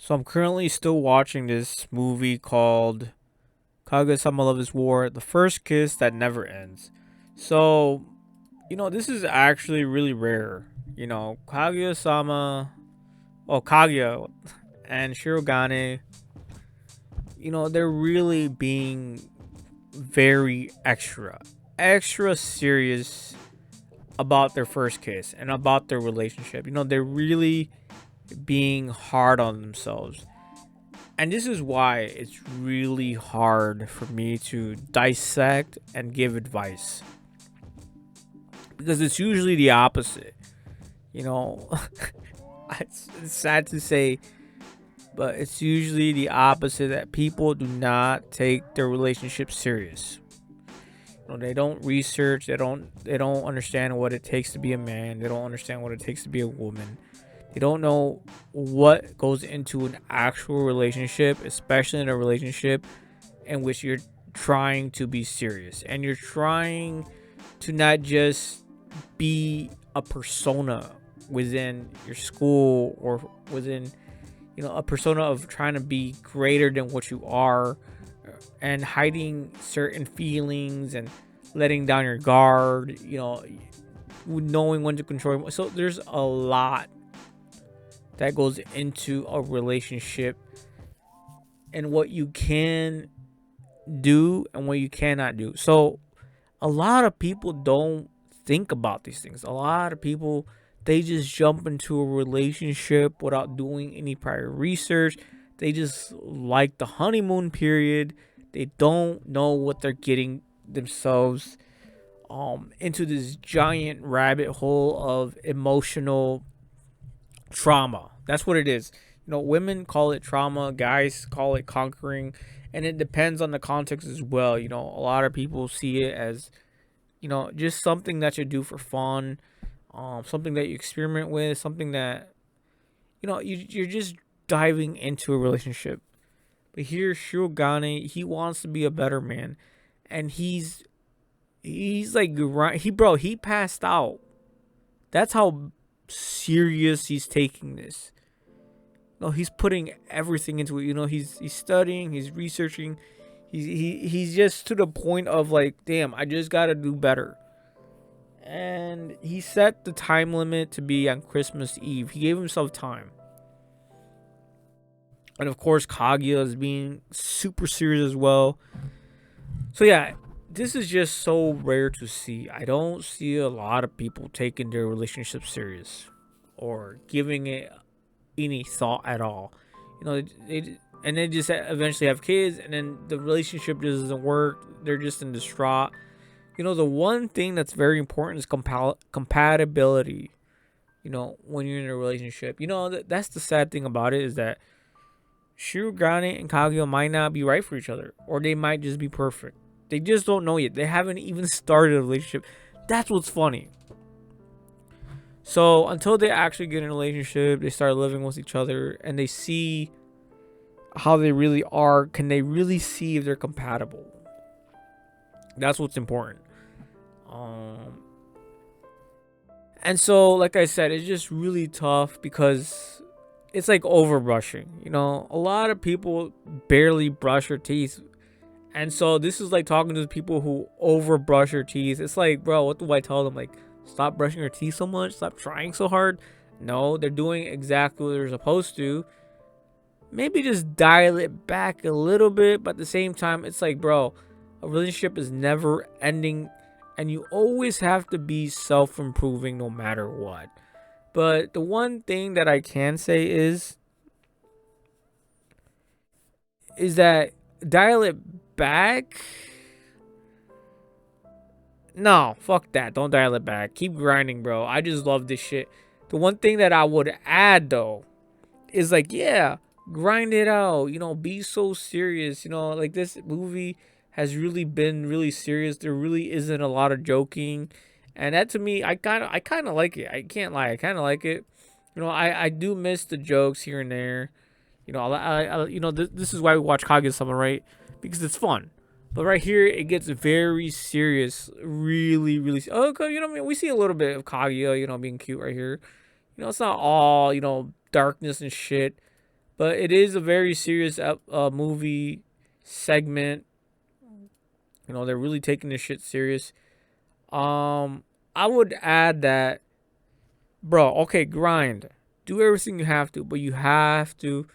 So I'm currently still watching this movie called Kaguya-sama Love is War, The First Kiss That Never Ends. So, this is actually really rare. Kaguya-sama, Kaguya and Shirogane, they're really being very extra serious about their first kiss and about their relationship. They're really being hard on themselves. And this is why it's really hard for me to dissect and give advice, because it's usually the opposite. You know, it's sad to say, but it's usually the opposite, that people do not take their relationship serious. They don't research. They don't understand what it takes to be a man. They don't understand what it takes to be a woman. They don't know what goes into an actual relationship, especially in a relationship in which you're trying to be serious and you're trying to not just be a persona within your school or within a persona of trying to be greater than what you are, and hiding certain feelings and letting down your guard, knowing when to control. So there's a lot that goes into a relationship, and what you can do and what you cannot do. So a lot of people don't think about these things. A lot of people, they just jump into a relationship without doing any prior research. They just like the honeymoon period. They don't know what they're getting themselves into this giant rabbit hole of emotional trauma. That's what it is. Women call it trauma, guys call it conquering, and it depends on the context as well. A lot of people see it as, just something that you do for fun, something that you experiment with, something that, you're just diving into a relationship. But here, Shirogane, he wants to be a better man, and he's like, he passed out. That's how serious he's taking this. He's putting everything into it. He's studying, he's researching, he's just to the point of like, damn, I just gotta do better. And he set the time limit to be on Christmas Eve. He gave himself time. And of course, Kaguya is being super serious as well. So yeah, this is just so rare to see. I don't see a lot of people taking their relationship serious or giving it any thought at all. And they just eventually have kids, and then the relationship just doesn't work. They're just in distraught. The one thing that's very important is compatibility. When you're in a relationship, that's the sad thing about it, is that Shirogane and Kaguya might not be right for each other, or they might just be perfect. They just don't know yet. They haven't even started a relationship. That's what's funny. So until they actually get in a relationship, they start living with each other, and they see how they really are. Can they really see if they're compatible? That's what's important. And so, like I said, it's just really tough because it's like overbrushing. A lot of people barely brush their teeth. And so this is like talking to the people who overbrush their teeth. It's like, bro, what do I tell them? Like, stop brushing your teeth so much? Stop trying so hard? No, they're doing exactly what they're supposed to. Maybe just dial it back a little bit, but at the same time, it's like, bro, a relationship is never ending, and you always have to be self-improving no matter what. But the one thing that I can say is that dial it back. No, fuck that. Don't dial it back. Keep grinding, bro. I just love this shit. The one thing that I would add, though, is like, yeah, grind it out. Be so serious. Like, this movie has really been really serious. There really isn't a lot of joking. And that, to me, I kind of like it. I can't lie. I kind of like it. I do miss the jokes here and there. This is why we watch Kaguya-sama, right? Because it's fun. But right here, it gets very serious, really, really. Oh, okay, we see a little bit of Kaguya, being cute right here. It's not all, darkness and shit. But it is a very serious movie segment. You know, they're really taking this shit serious. Um, I would add that, bro. Okay, grind, do everything you have to, but you have to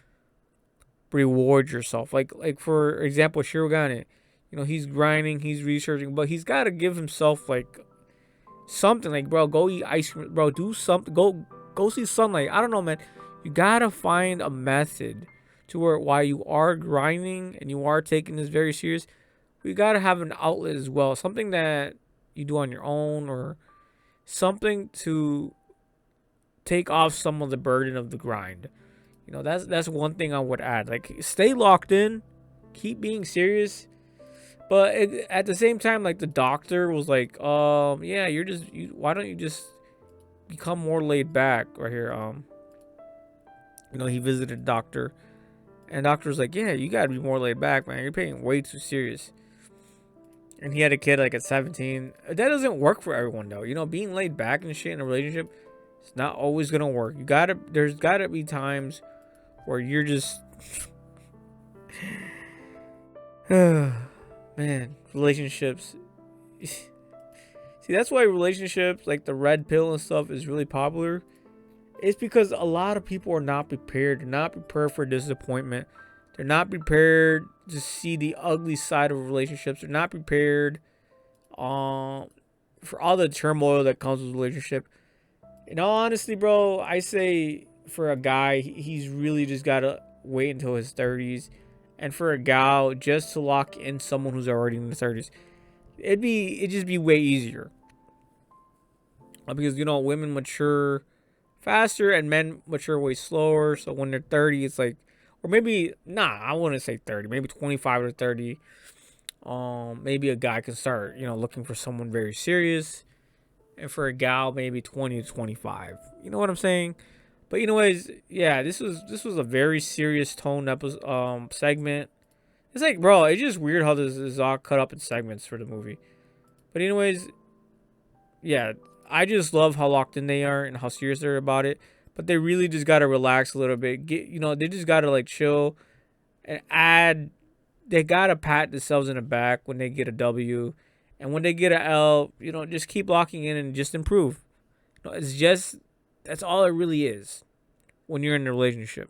reward yourself. Like for example, Shirogane. You know, he's grinding, he's researching, but he's got to give himself like something. Like, bro, go eat ice cream, bro. Do something. Go see sunlight. I don't know, man. You gotta find a method to where while you are grinding and you are taking this very serious, we gotta have an outlet as well. Something that you do on your own or something to take off some of the burden of the grind. You know, that's one thing I would add. Like, stay locked in, keep being serious, but at the same time, like the doctor was like, yeah, why don't you just become more laid back right here? You know, he visited a doctor, and doctor was like, yeah, you gotta be more laid back, man. You're being way too serious. And he had a kid like at 17. That doesn't work for everyone though. You know, being laid back and shit in a relationship, it's not always gonna work. There's gotta be times where you're just man, relationships. See, that's why relationships like the red pill and stuff is really popular. It's because a lot of people are not prepared. They're not prepared for disappointment. They're not prepared to see the ugly side of relationships. They're not prepared for all the turmoil that comes with a relationship. In all honesty, bro, I say for a guy, he's really just gotta wait until his 30s, and for a gal, just to lock in someone who's already in the 30s, it'd just be way easier. Because you know women mature faster and men mature way slower. So when they're 30, it's like, or maybe nah, I wouldn't say 30, maybe 25 to 30. Maybe a guy can start, you know, looking for someone very serious, and for a gal, maybe 20 to 25. You know what I'm saying? But anyways, yeah, this was a very serious tone episode segment. It's like, bro, it's just weird how this is all cut up in segments for the movie. But anyways, yeah, I just love how locked in they are and how serious they're about it. But they really just gotta relax a little bit. They just gotta like chill and add. They gotta pat themselves in the back when they get a W, and when they get a L, you know, just keep locking in and just improve. You know, it's just that's all it really is when you're in a relationship.